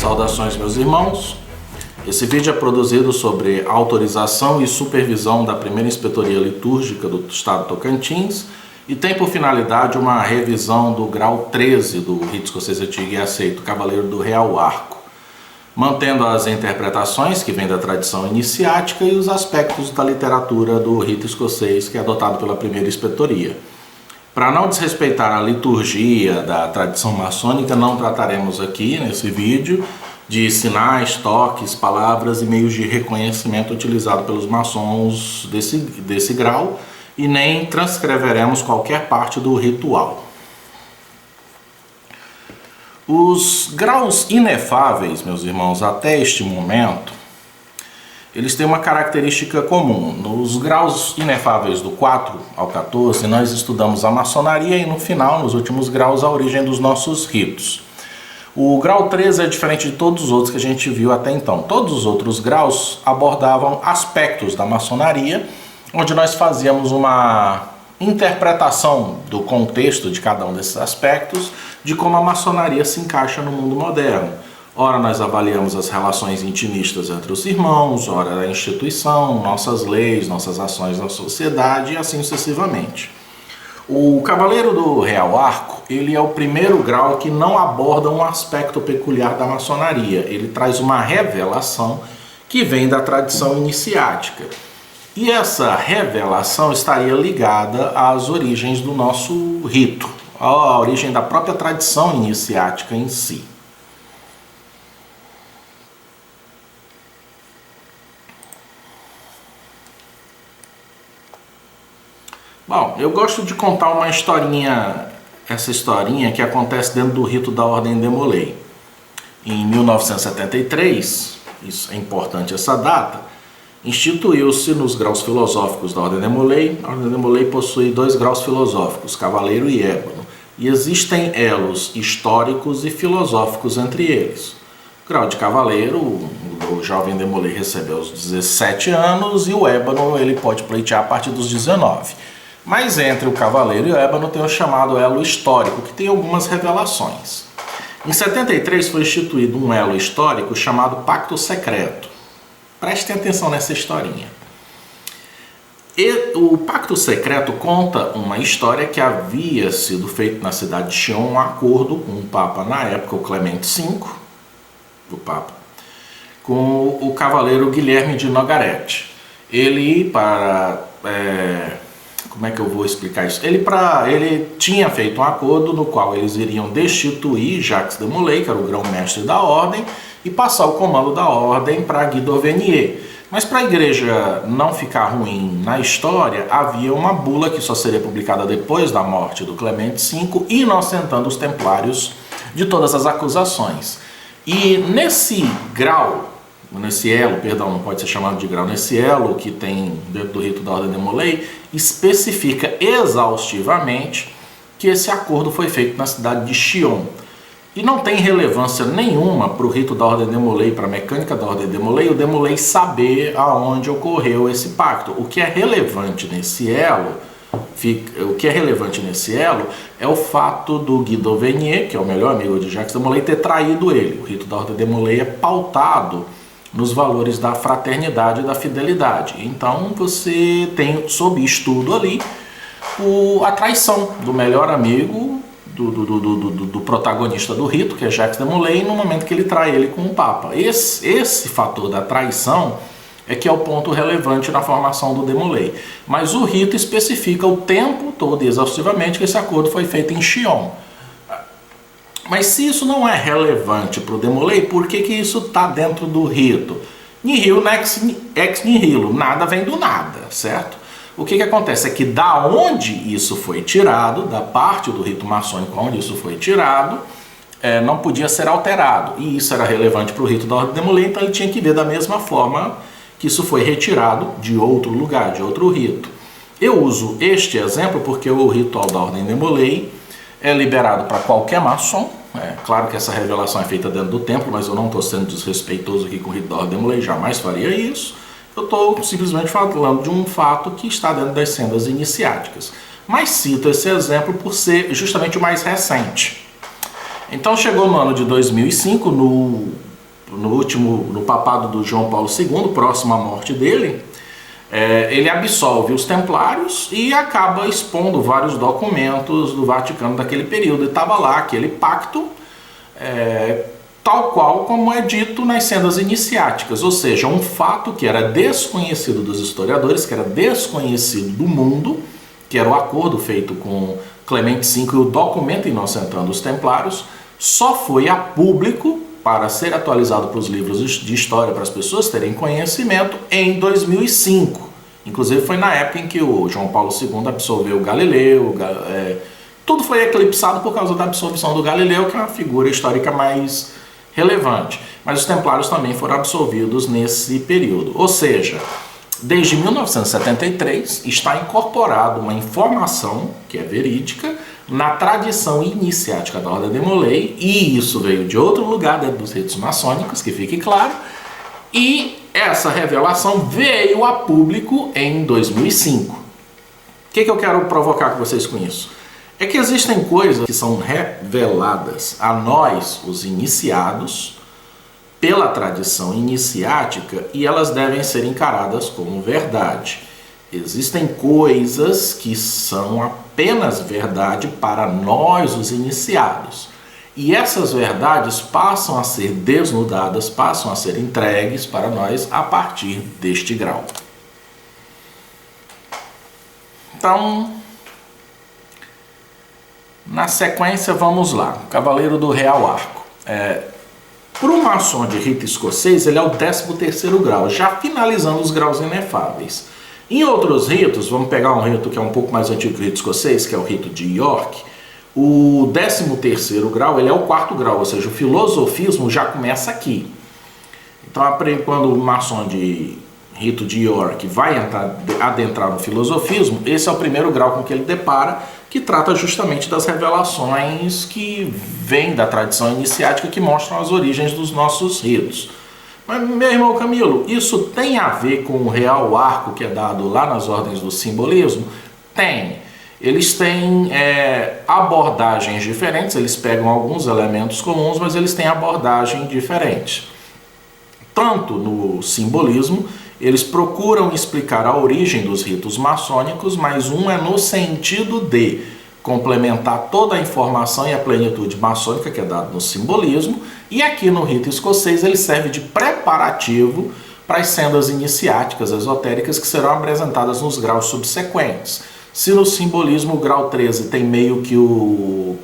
Saudações, meus irmãos. Esse vídeo é produzido sobre autorização e supervisão da primeira inspetoria litúrgica do Estado de Tocantins e tem por finalidade uma revisão do grau 13 do rito escocês antigo e aceito, Cavaleiro do Real Arco, mantendo as interpretações que vêm da tradição iniciática e os aspectos da literatura do rito escocês que é adotado pela primeira inspetoria. Para não desrespeitar a liturgia da tradição maçônica, não trataremos aqui nesse vídeo de sinais, toques, palavras e meios de reconhecimento utilizados pelos maçons desse grau e nem transcreveremos qualquer parte do ritual. Os graus inefáveis, meus irmãos, até este momento, eles têm uma característica comum. Nos graus inefáveis do 4 ao 14, nós estudamos a maçonaria e no final, nos últimos graus, a origem dos nossos ritos. O grau 13 é diferente de todos os outros que a gente viu até então. Todos os outros graus abordavam aspectos da maçonaria, onde nós fazíamos uma interpretação do contexto de cada um desses aspectos, de como a maçonaria se encaixa no mundo moderno. Ora, nós avaliamos as relações intimistas entre os irmãos, ora a instituição, nossas leis, nossas ações na sociedade e assim sucessivamente. O Cavaleiro do Real Arco, ele é o primeiro grau que não aborda um aspecto peculiar da maçonaria. Ele traz uma revelação que vem da tradição iniciática. E essa revelação estaria ligada às origens do nosso rito, à origem da própria tradição iniciática em si. Bom, eu gosto de contar uma historinha, essa historinha que acontece dentro do rito da Ordem de Molay. Em 1973, isso é importante essa data, instituiu-se nos graus filosóficos da Ordem de Molay. A Ordem de Molay possui 2 graus filosóficos, Cavaleiro e Ébano, e existem elos históricos e filosóficos entre eles. O grau de Cavaleiro, o jovem de Molay recebe aos 17 anos e o Ébano ele pode pleitear a partir dos 19. Mas entre o Cavaleiro e o Ébano tem o chamado elo histórico, que tem algumas revelações. Em 73 foi instituído um elo histórico chamado Pacto Secreto. Prestem atenção nessa historinha. O Pacto Secreto conta uma história que havia sido feito na cidade de Sion um acordo com o Papa na época, o Clemente V, o Papa, com o Cavaleiro Guilherme de Nogaret. Ele, como é que eu vou explicar isso? Ele tinha feito um acordo no qual eles iriam destituir Jacques de Molay, que era o grão-mestre da ordem, e passar o comando da ordem para Guy d'Auvenier. Mas para a igreja não ficar ruim na história, havia uma bula que só seria publicada depois da morte do Clemente V, inocentando os templários de todas as acusações. E nesse elo, não pode ser chamado de grau, nesse elo que tem dentro do rito da Ordem de Molay, especifica exaustivamente que esse acordo foi feito na cidade de Sion. E não tem relevância nenhuma para o rito da Ordem de Molay, para a mecânica da Ordem de Molay, o de Molay saber aonde ocorreu esse pacto. O que é relevante nesse elo é o fato do Guy d'Auvenier, que é o melhor amigo de Jacques de Molay, ter traído ele. O rito da Ordem de Molay é pautado nos valores da fraternidade e da fidelidade. Então você tem sob estudo ali a traição do melhor amigo do protagonista do rito, que é Jacques de Molay, no momento que ele trai ele com o Papa. Esse fator da traição é que é o ponto relevante na formação do de Molay. Mas o rito especifica o tempo todo, exaustivamente, que esse acordo foi feito em Sion. Mas se isso não é relevante para o de Molay, por que isso está dentro do rito? Nihil ex nihilo, nada vem do nada, certo? O que acontece é que da onde isso foi tirado, da parte do rito maçônico onde isso foi tirado, não podia ser alterado. E isso era relevante para o rito da Ordem de Molay, então ele tinha que ver da mesma forma que isso foi retirado de outro lugar, de outro rito. Eu uso este exemplo porque o ritual da Ordem de Molay é liberado para qualquer maçom. Claro que essa revelação é feita dentro do templo, mas eu não estou sendo desrespeitoso aqui com o rito da Ordem de Molay, jamais faria isso. Eu estou simplesmente falando de um fato que está dentro das sendas iniciáticas. Mas cito esse exemplo por ser justamente o mais recente. Então chegou no ano de 2005, no no papado do João Paulo II, próximo à morte dele, ele absolve os templários e acaba expondo vários documentos do Vaticano daquele período. E estava lá aquele pacto, tal qual como é dito nas sendas iniciáticas, ou seja, um fato que era desconhecido dos historiadores, que era desconhecido do mundo, que era o acordo feito com Clemente V e o documento inocentando os templários, só foi a público para ser atualizado para os livros de história, para as pessoas terem conhecimento, em 2005. Inclusive foi na época em que o João Paulo II absolveu Galileu, tudo foi eclipsado por causa da absolvição do Galileu, que é uma figura histórica mais relevante. Mas os templários também foram absolvidos nesse período. Ou seja, desde 1973 está incorporada uma informação, que é verídica, na tradição iniciática da Ordem de Molay, e isso veio de outro lugar dentro dos ritos maçônicos, que fique claro, e essa revelação veio a público em 2005. O que eu quero provocar com vocês com isso? É que existem coisas que são reveladas a nós, os iniciados, pela tradição iniciática, e elas devem ser encaradas como verdade. Existem coisas que são apenas verdade para nós, os iniciados. E essas verdades passam a ser desnudadas, passam a ser entregues para nós a partir deste grau. Então, na sequência, vamos lá. Cavaleiro do Real Arco. Para o maçom de rito escocês, ele é o 13º grau, já finalizando os graus inefáveis. Em outros ritos, vamos pegar um rito que é um pouco mais antigo que o rito escocês, que é o rito de York, o 13º grau, ele é o 4º grau, ou seja, o filosofismo já começa aqui. Então, quando o maçom de rito de York vai adentrar no filosofismo, esse é o primeiro grau com que ele depara, que trata justamente das revelações que vêm da tradição iniciática, que mostram as origens dos nossos ritos. Mas, meu irmão Camilo, isso tem a ver com o Real Arco que é dado lá nas ordens do simbolismo? Tem. Eles têm abordagens diferentes, eles pegam alguns elementos comuns, mas eles têm abordagem diferente. Tanto no simbolismo, eles procuram explicar a origem dos ritos maçônicos, mas um é no sentido de complementar toda a informação e a plenitude maçônica que é dado no simbolismo, e aqui no rito escocês ele serve de preparativo para as sendas iniciáticas esotéricas que serão apresentadas nos graus subsequentes. Se no simbolismo o grau 13 tem meio que o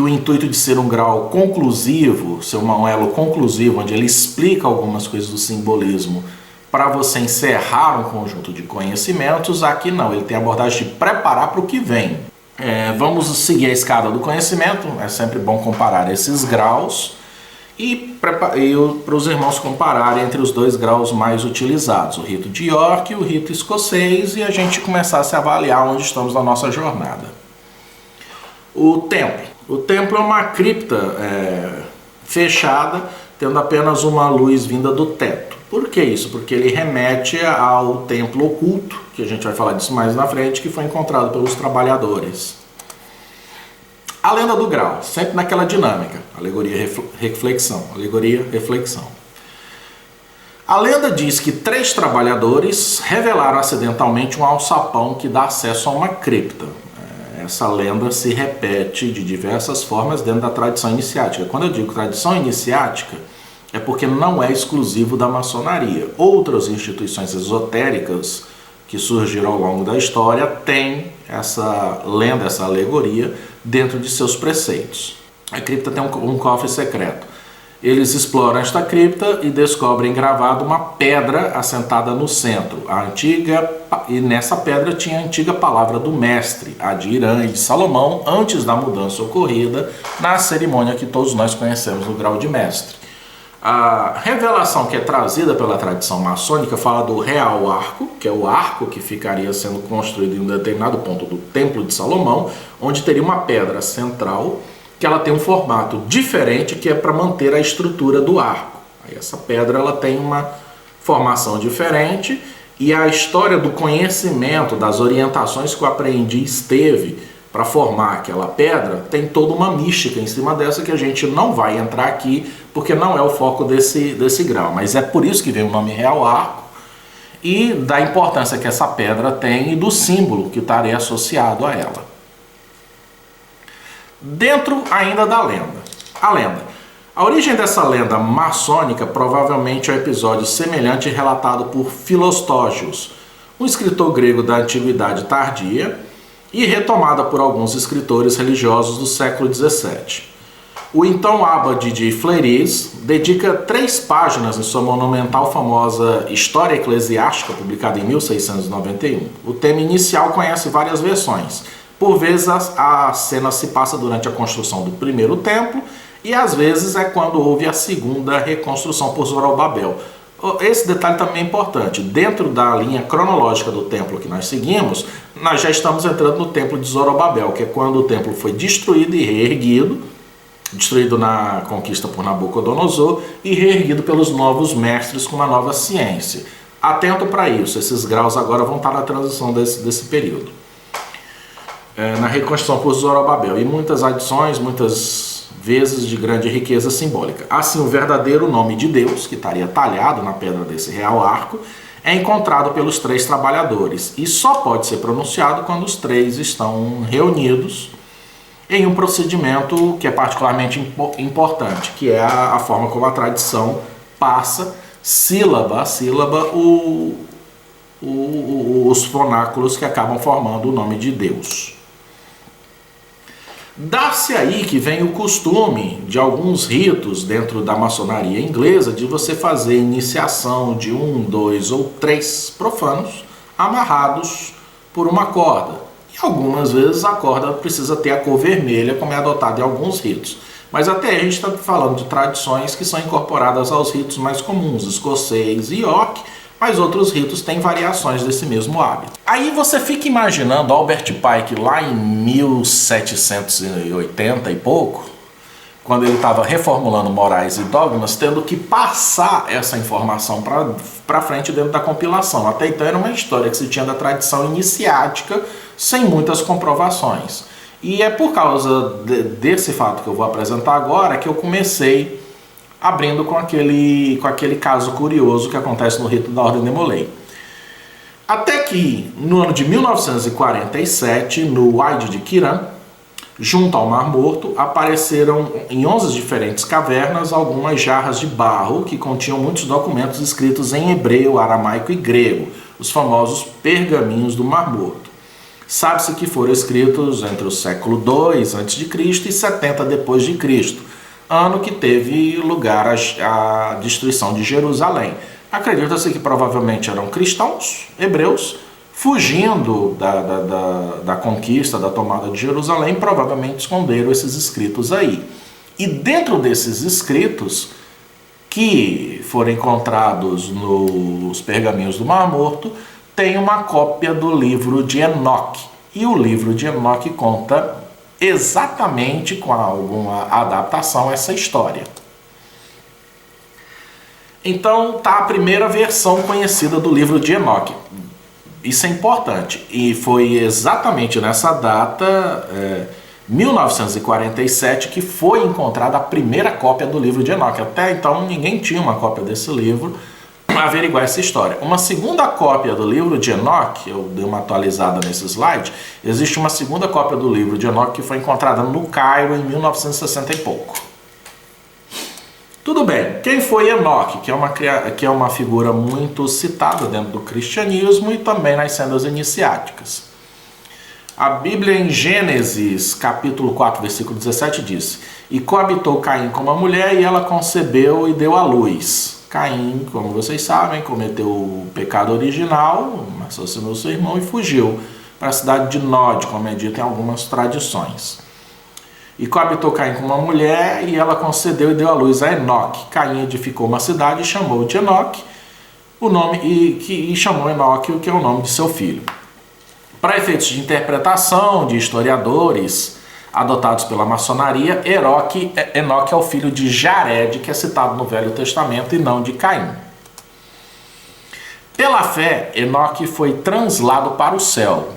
intuito de ser um grau conclusivo, ser um elo conclusivo, onde ele explica algumas coisas do simbolismo para você encerrar um conjunto de conhecimentos, aqui não, ele tem a abordagem de preparar para o que vem. Vamos seguir a escada do conhecimento, é sempre bom comparar esses graus e para os irmãos compararem entre os dois graus mais utilizados, o rito de York e o rito escocês, e a gente começar a se avaliar onde estamos na nossa jornada. O templo. O templo é uma cripta fechada, tendo apenas uma luz vinda do teto. Por que isso? Porque ele remete ao templo oculto, que a gente vai falar disso mais na frente, que foi encontrado pelos trabalhadores. A lenda do grau, sempre naquela dinâmica, alegoria, reflexão, alegoria, reflexão. A lenda diz que 3 trabalhadores revelaram acidentalmente um alçapão que dá acesso a uma cripta. Essa lenda se repete de diversas formas dentro da tradição iniciática. Quando eu digo tradição iniciática, é porque não é exclusivo da maçonaria. Outras instituições esotéricas que surgiram ao longo da história têm essa lenda, essa alegoria, dentro de seus preceitos. A cripta tem um cofre secreto. Eles exploram esta cripta e descobrem gravado uma pedra assentada no centro. E nessa pedra tinha a antiga palavra do mestre, a de Irã e de Salomão, antes da mudança ocorrida na cerimônia que todos nós conhecemos no grau de mestre. A revelação que é trazida pela tradição maçônica fala do Real Arco, que é o arco que ficaria sendo construído em um determinado ponto do Templo de Salomão, onde teria uma pedra central, que ela tem um formato diferente, que é para manter a estrutura do arco. Aí essa pedra ela tem uma formação diferente, e a história do conhecimento, das orientações que o aprendiz teve para formar aquela pedra, tem toda uma mística em cima dessa que a gente não vai entrar aqui, porque não é o foco desse grau. Mas é por isso que vem o nome Real Arco e da importância que essa pedra tem e do símbolo que estaria associado a ela. Dentro ainda da lenda. A lenda. A origem dessa lenda maçônica provavelmente é um episódio semelhante relatado por Filostógios, um escritor grego da Antiguidade Tardia, e retomada por alguns escritores religiosos do século XVII. O então abade de Fleury dedica 3 páginas em sua monumental famosa História Eclesiástica, publicada em 1691. O tema inicial conhece várias versões. Por vezes a cena se passa durante a construção do primeiro templo, e às vezes é quando houve a segunda reconstrução por Zorobabel. Esse detalhe também é importante. Dentro da linha cronológica do templo que nós seguimos, nós já estamos entrando no templo de Zorobabel, que é quando o templo foi destruído e reerguido, destruído na conquista por Nabucodonosor e reerguido pelos novos mestres com uma nova ciência. Atento para isso, esses graus agora vão estar na transição desse período. Na reconstrução por Zorobabel. E muitas adições, muitas vezes de grande riqueza simbólica. Assim, o verdadeiro nome de Deus, que estaria talhado na pedra desse real arco, é encontrado pelos 3 trabalhadores e só pode ser pronunciado quando os 3 estão reunidos em um procedimento que é particularmente importante, que é a forma como a tradição passa, sílaba a sílaba, os fonáculos que acabam formando o nome de Deus. Dá-se aí que vem o costume de alguns ritos dentro da maçonaria inglesa de você fazer iniciação de 1, 2 ou 3 profanos amarrados por uma corda. E algumas vezes a corda precisa ter a cor vermelha, como é adotado em alguns ritos. Mas até a gente está falando de tradições que são incorporadas aos ritos mais comuns, escocês e York, mas outros ritos têm variações desse mesmo hábito. Aí você fica imaginando Albert Pike lá em 1780 e pouco, quando ele estava reformulando Morais e Dogmas, tendo que passar essa informação para frente dentro da compilação. Até então era uma história que se tinha da tradição iniciática, sem muitas comprovações. E é por causa desse fato que eu vou apresentar agora que eu comecei abrindo com aquele caso curioso que acontece no rito da Ordem de Molay. Até que, no ano de 1947, no Wadi de Kiran, junto ao Mar Morto, apareceram em 11 diferentes cavernas algumas jarras de barro que continham muitos documentos escritos em hebreu, aramaico e grego, os famosos pergaminhos do Mar Morto. Sabe-se que foram escritos entre o século II a.C. e 70 depois de Cristo, ano que teve lugar a destruição de Jerusalém. Acredita-se que provavelmente eram cristãos, hebreus, fugindo da conquista, da tomada de Jerusalém, provavelmente esconderam esses escritos aí. E dentro desses escritos, que foram encontrados nos pergaminhos do Mar Morto, tem uma cópia do livro de Enoque. E o livro de Enoque conta exatamente, com alguma adaptação, essa história. Então tá a primeira versão conhecida do livro de Enoque. Isso é importante. E foi exatamente nessa data, 1947, que foi encontrada a primeira cópia do livro de Enoque. Até então ninguém tinha uma cópia desse livro para averiguar essa história. Uma segunda cópia do livro de Enoque, eu dei uma atualizada nesse slide, existe uma segunda cópia do livro de Enoque que foi encontrada no Cairo em 1960 e pouco. Tudo bem, quem foi Enoque, que é uma figura muito citada dentro do cristianismo e também nas sendas iniciáticas? A Bíblia em Gênesis, capítulo 4, versículo 17 diz: "E coabitou Caim com uma mulher e ela concebeu e deu à luz." Caim, como vocês sabem, cometeu o pecado original, assassinou seu irmão e fugiu para a cidade de Nod, como é dito em algumas tradições. E coabitou Caim com uma mulher e ela concedeu e deu à luz a Enoque. Caim edificou uma cidade e chamou de Enoque, e chamou Enoque, que é o nome de seu filho. Para efeitos de interpretação de historiadores adotados pela maçonaria, Enoque é o filho de Jared, que é citado no Velho Testamento, e não de Caim. Pela fé, Enoque foi translado para o céu,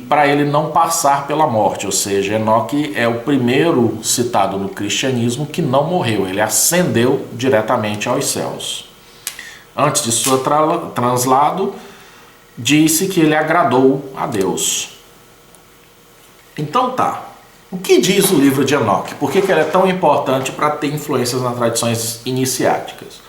para ele não passar pela morte, ou seja, Enoque é o primeiro citado no cristianismo que não morreu, ele ascendeu diretamente aos céus. Antes de seu translado, disse que ele agradou a Deus. Então tá, o que diz o livro de Enoque? Por que ele é tão importante para ter influências nas tradições iniciáticas?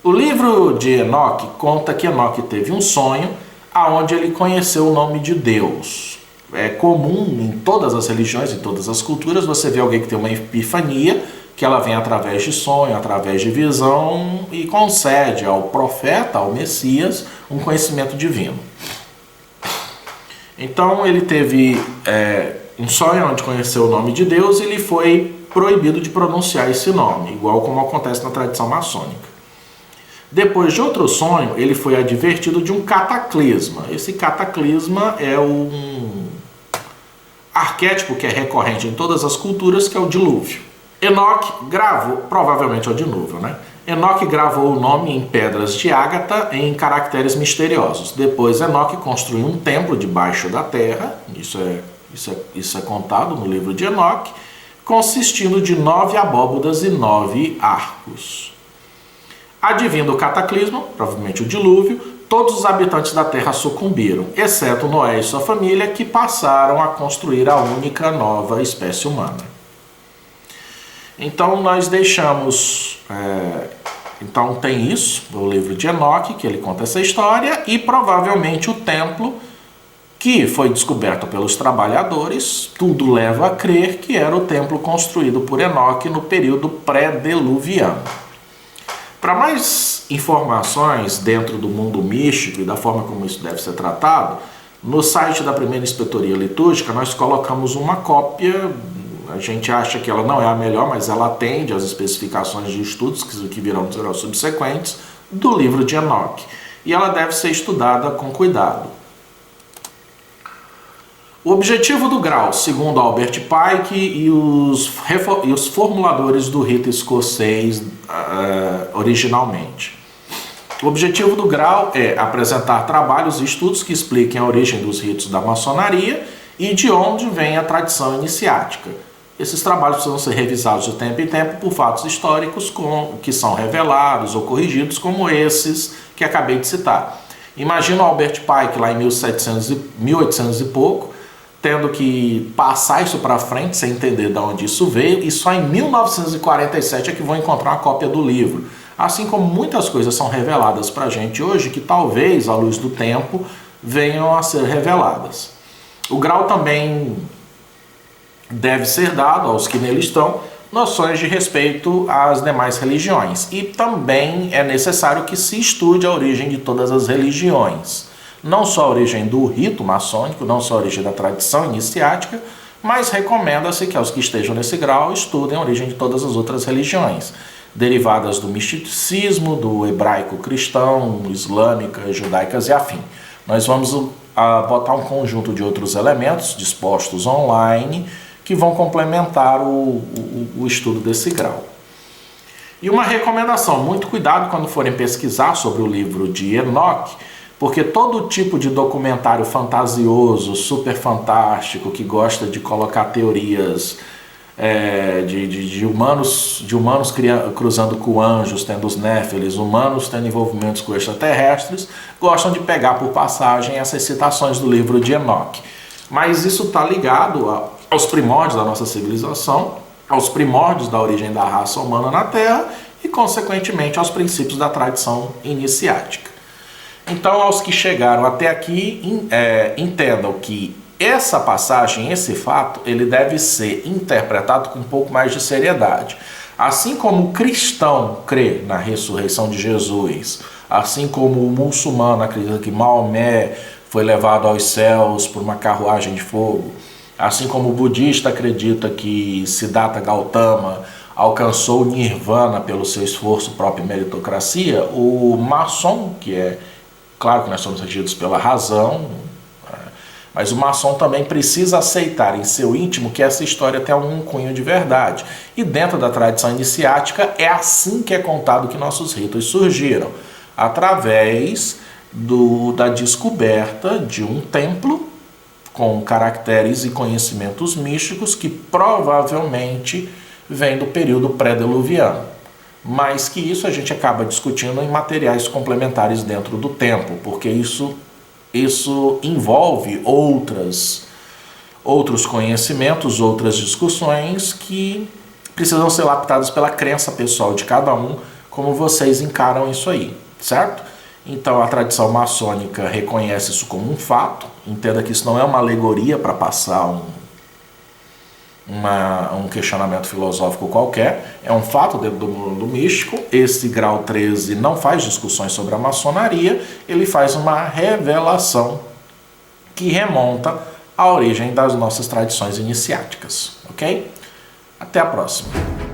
O livro de Enoque conta que Enoque teve um sonho aonde ele conheceu o nome de Deus. É comum em todas as religiões, em todas as culturas, você vê alguém que tem uma epifania, que ela vem através de sonho, através de visão, e concede ao profeta, ao Messias, um conhecimento divino. Então ele teve um sonho onde conheceu o nome de Deus e ele foi proibido de pronunciar esse nome, igual como acontece na tradição maçônica. Depois de outro sonho, ele foi advertido de um cataclisma. Esse cataclisma é um arquétipo que é recorrente em todas as culturas, que é o dilúvio. Enoque gravou, provavelmente é o dilúvio, né? Enoque gravou o nome em pedras de ágata em caracteres misteriosos. Depois Enoque construiu um templo debaixo da terra, isso é contado no livro de Enoque, consistindo de 9 abóbodas e 9 arcos. Advindo o cataclismo, provavelmente o dilúvio, todos os habitantes da terra sucumbiram, exceto Noé e sua família, que passaram a construir a única nova espécie humana. Então nós deixamos... Então tem isso, o livro de Enoque, que ele conta essa história, e provavelmente o templo, que foi descoberto pelos trabalhadores, tudo leva a crer que era o templo construído por Enoque no período pré-diluviano. Para mais informações dentro do mundo místico e da forma como isso deve ser tratado, no site da Primeira Inspetoria Litúrgica nós colocamos uma cópia. A gente acha que ela não é a melhor, mas ela atende às especificações de estudos que virão subsequentes do livro de Enoque. E ela deve ser estudada com cuidado. O objetivo do grau, segundo Albert Pike e os formuladores do rito escocês originalmente. O objetivo do grau é apresentar trabalhos e estudos que expliquem a origem dos ritos da maçonaria e de onde vem a tradição iniciática. Esses trabalhos precisam ser revisados de tempo em tempo por fatos históricos que são revelados ou corrigidos, como esses que acabei de citar. Imagina o Albert Pike lá em 1800 e pouco, tendo que passar isso para frente sem entender de onde isso veio, e só em 1947 é que vão encontrar uma cópia do livro. Assim como muitas coisas são reveladas para a gente hoje, que talvez, à luz do tempo, venham a ser reveladas. O grau também deve ser dado aos que nele estão noções de respeito às demais religiões. E também é necessário que se estude a origem de todas as religiões. Não só a origem do rito maçônico, não só a origem da tradição iniciática, mas recomenda-se que aos que estejam nesse grau estudem a origem de todas as outras religiões, derivadas do misticismo, do hebraico cristão, islâmicas, judaicas e afim. Nós vamos botar um conjunto de outros elementos dispostos online que vão complementar o estudo desse grau. E uma recomendação, muito cuidado quando forem pesquisar sobre o livro de Enoque, porque todo tipo de documentário fantasioso, super fantástico, que gosta de colocar teorias de humanos cruzando com anjos, tendo os néfilis, humanos tendo envolvimentos com extraterrestres, gostam de pegar por passagem essas citações do livro de Enoque. Mas isso está ligado aos primórdios da nossa civilização, aos primórdios da origem da raça humana na Terra e, consequentemente, aos princípios da tradição iniciática. Então, aos que chegaram até aqui, entendam que essa passagem, esse fato, ele deve ser interpretado com um pouco mais de seriedade. Assim como o cristão crê na ressurreição de Jesus, assim como o muçulmano acredita que Maomé foi levado aos céus por uma carruagem de fogo, assim como o budista acredita que Siddhartha Gautama alcançou o nirvana pelo seu esforço próprio e meritocracia, o maçom, que é claro que nós somos regidos pela razão, mas o maçom também precisa aceitar em seu íntimo que essa história tem algum cunho de verdade. E dentro da tradição iniciática é assim que é contado que nossos ritos surgiram, através da descoberta de um templo com caracteres e conhecimentos místicos que provavelmente vêm do período pré-diluviano. Mas que isso a gente acaba discutindo em materiais complementares dentro do tempo, porque isso envolve outros conhecimentos, outras discussões que precisam ser laptadas pela crença pessoal de cada um, como vocês encaram isso aí, certo? Então a tradição maçônica reconhece isso como um fato, entenda que isso não é uma alegoria para passar um questionamento filosófico qualquer, é um fato dentro do mundo místico. Esse grau 13 não faz discussões sobre a maçonaria, ele faz uma revelação que remonta à origem das nossas tradições iniciáticas, ok? Até a próxima!